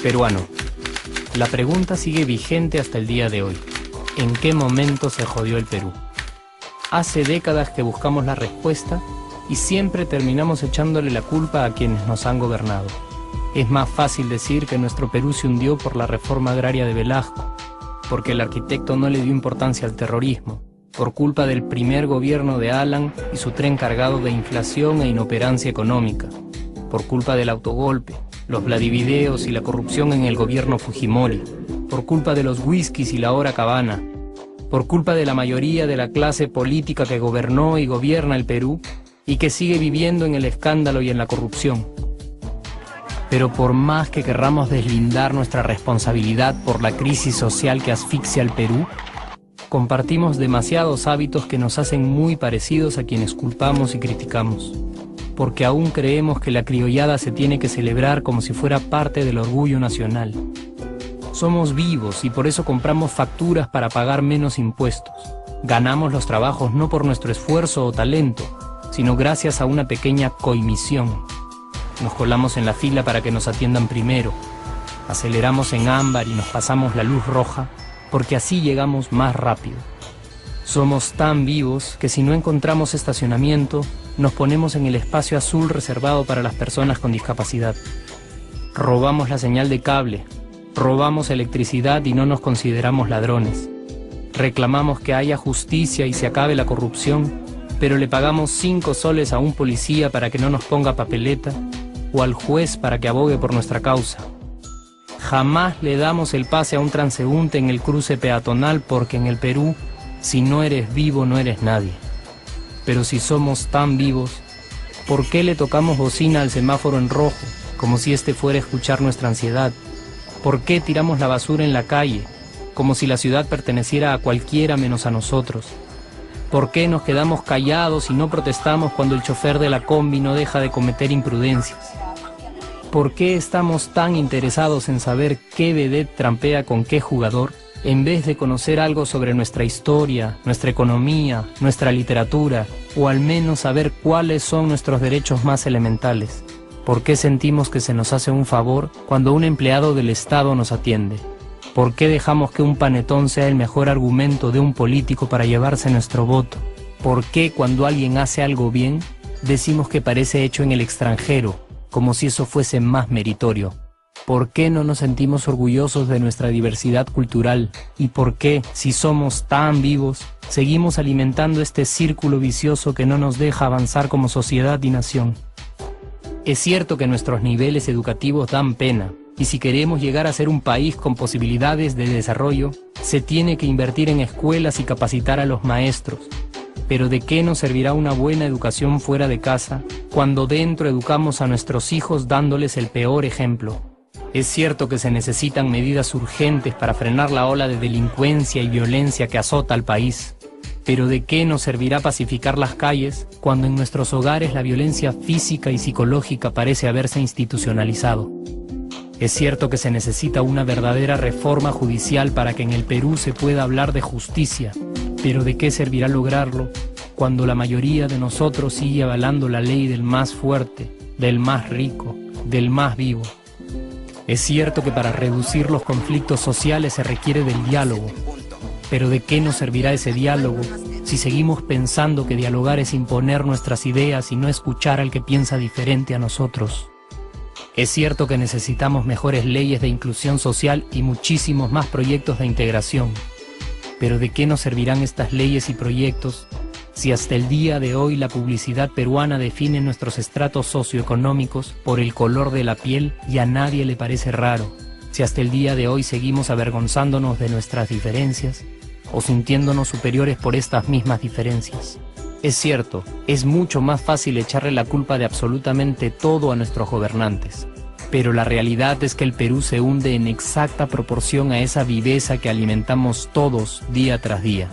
Peruano. La pregunta sigue vigente hasta el día de hoy. ¿En qué momento se jodió el Perú? Hace décadas que buscamos la respuesta y siempre terminamos echándole la culpa a quienes nos han gobernado. Es más fácil decir que nuestro Perú se hundió por la reforma agraria de Velasco, porque el arquitecto no le dio importancia al terrorismo, por culpa del primer gobierno de Alan y su tren cargado de inflación e inoperancia económica, por culpa del autogolpe, los Vladivideos y la corrupción en el gobierno Fujimori, por culpa de los whiskies y la hora cabana, por culpa de la mayoría de la clase política que gobernó y gobierna el Perú y que sigue viviendo en el escándalo y en la corrupción. Pero por más que querramos deslindar nuestra responsabilidad por la crisis social que asfixia al Perú, compartimos demasiados hábitos que nos hacen muy parecidos a quienes culpamos y criticamos, porque aún creemos que la criollada se tiene que celebrar como si fuera parte del orgullo nacional. Somos vivos y por eso compramos facturas para pagar menos impuestos. Ganamos los trabajos no por nuestro esfuerzo o talento, sino gracias a una pequeña coimisión. Nos colamos en la fila para que nos atiendan primero, aceleramos en ámbar y nos pasamos la luz roja, porque así llegamos más rápido. Somos tan vivos que si no encontramos estacionamiento, nos ponemos en el espacio azul reservado para las personas con discapacidad. Robamos la señal de cable, robamos electricidad y no nos consideramos ladrones. Reclamamos que haya justicia y se acabe la corrupción, pero le pagamos 5 soles a un policía para que no nos ponga papeleta, o al juez para que abogue por nuestra causa. Jamás le damos el pase a un transeúnte en el cruce peatonal porque en el Perú, si no eres vivo, no eres nadie. Pero si somos tan vivos, ¿por qué le tocamos bocina al semáforo en rojo, como si este fuera a escuchar nuestra ansiedad? ¿Por qué tiramos la basura en la calle, como si la ciudad perteneciera a cualquiera menos a nosotros? ¿Por qué nos quedamos callados y no protestamos cuando el chofer de la combi no deja de cometer imprudencias? ¿Por qué estamos tan interesados en saber qué vedette trampea con qué jugador, en vez de conocer algo sobre nuestra historia, nuestra economía, nuestra literatura, o al menos saber cuáles son nuestros derechos más elementales? ¿Por qué sentimos que se nos hace un favor cuando un empleado del Estado nos atiende? ¿Por qué dejamos que un panetón sea el mejor argumento de un político para llevarse nuestro voto? ¿Por qué cuando alguien hace algo bien, decimos que parece hecho en el extranjero, como si eso fuese más meritorio? ¿Por qué no nos sentimos orgullosos de nuestra diversidad cultural? ¿Y por qué, si somos tan vivos, seguimos alimentando este círculo vicioso que no nos deja avanzar como sociedad y nación? Es cierto que nuestros niveles educativos dan pena, y si queremos llegar a ser un país con posibilidades de desarrollo, se tiene que invertir en escuelas y capacitar a los maestros. Pero ¿de qué nos servirá una buena educación fuera de casa cuando dentro educamos a nuestros hijos dándoles el peor ejemplo? Es cierto que se necesitan medidas urgentes para frenar la ola de delincuencia y violencia que azota al país. Pero ¿de qué nos servirá pacificar las calles cuando en nuestros hogares la violencia física y psicológica parece haberse institucionalizado? Es cierto que se necesita una verdadera reforma judicial para que en el Perú se pueda hablar de justicia, pero ¿de qué servirá lograrlo cuando la mayoría de nosotros sigue avalando la ley del más fuerte, del más rico, del más vivo? Es cierto que para reducir los conflictos sociales se requiere del diálogo, pero ¿de qué nos servirá ese diálogo si seguimos pensando que dialogar es imponer nuestras ideas y no escuchar al que piensa diferente a nosotros? Es cierto que necesitamos mejores leyes de inclusión social y muchísimos más proyectos de integración. Pero ¿de qué nos servirán estas leyes y proyectos si hasta el día de hoy la publicidad peruana define nuestros estratos socioeconómicos por el color de la piel y a nadie le parece raro? Si hasta el día de hoy seguimos avergonzándonos de nuestras diferencias o sintiéndonos superiores por estas mismas diferencias. Es cierto, es mucho más fácil echarle la culpa de absolutamente todo a nuestros gobernantes, pero la realidad es que el Perú se hunde en exacta proporción a esa viveza que alimentamos todos día tras día.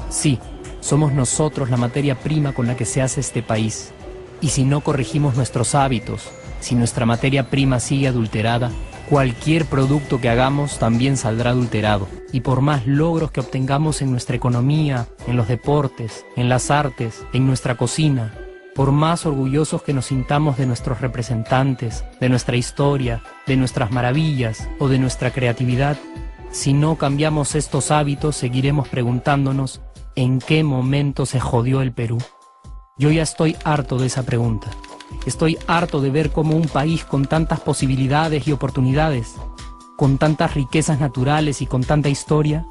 Sí, somos nosotros la materia prima con la que se hace este país, y si no corregimos nuestros hábitos, si nuestra materia prima sigue adulterada, Cualquier producto que hagamos también saldrá adulterado. Y por más logros que obtengamos en nuestra economía, en los deportes, en las artes, en nuestra cocina, por más orgullosos que nos sintamos de nuestros representantes, de nuestra historia, de nuestras maravillas o de nuestra creatividad, si no cambiamos estos hábitos, seguiremos preguntándonos ¿en qué momento se jodió el Perú? Yo ya estoy harto de esa pregunta. Estoy harto de ver cómo un país con tantas posibilidades y oportunidades, con tantas riquezas naturales y con tanta historia,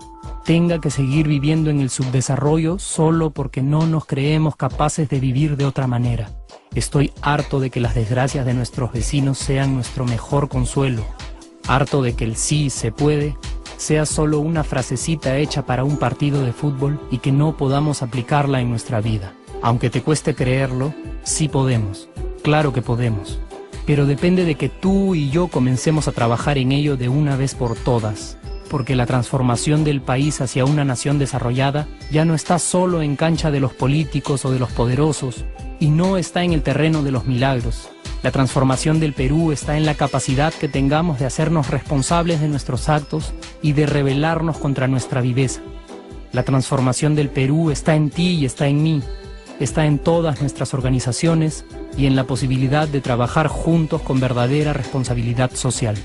tenga que seguir viviendo en el subdesarrollo solo porque no nos creemos capaces de vivir de otra manera. Estoy harto de que las desgracias de nuestros vecinos sean nuestro mejor consuelo. Harto de que el sí se puede sea solo una frasecita hecha para un partido de fútbol y que no podamos aplicarla en nuestra vida. Aunque te cueste creerlo, sí podemos. Claro que podemos. Pero depende de que tú y yo comencemos a trabajar en ello de una vez por todas. Porque la transformación del país hacia una nación desarrollada ya no está solo en cancha de los políticos o de los poderosos, y no está en el terreno de los milagros. La transformación del Perú está en la capacidad que tengamos de hacernos responsables de nuestros actos y de rebelarnos contra nuestra viveza. La transformación del Perú está en ti y está en mí, está en todas nuestras organizaciones y en la posibilidad de trabajar juntos con verdadera responsabilidad social.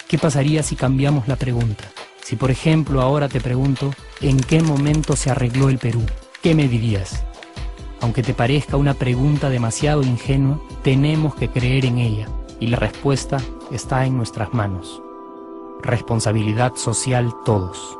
¿Qué pasaría si cambiamos la pregunta? Si por ejemplo ahora te pregunto, ¿en qué momento se arregló el Perú? ¿Qué me dirías? Aunque te parezca una pregunta demasiado ingenua, tenemos que creer en ella, y la respuesta está en nuestras manos. Responsabilidad social todos.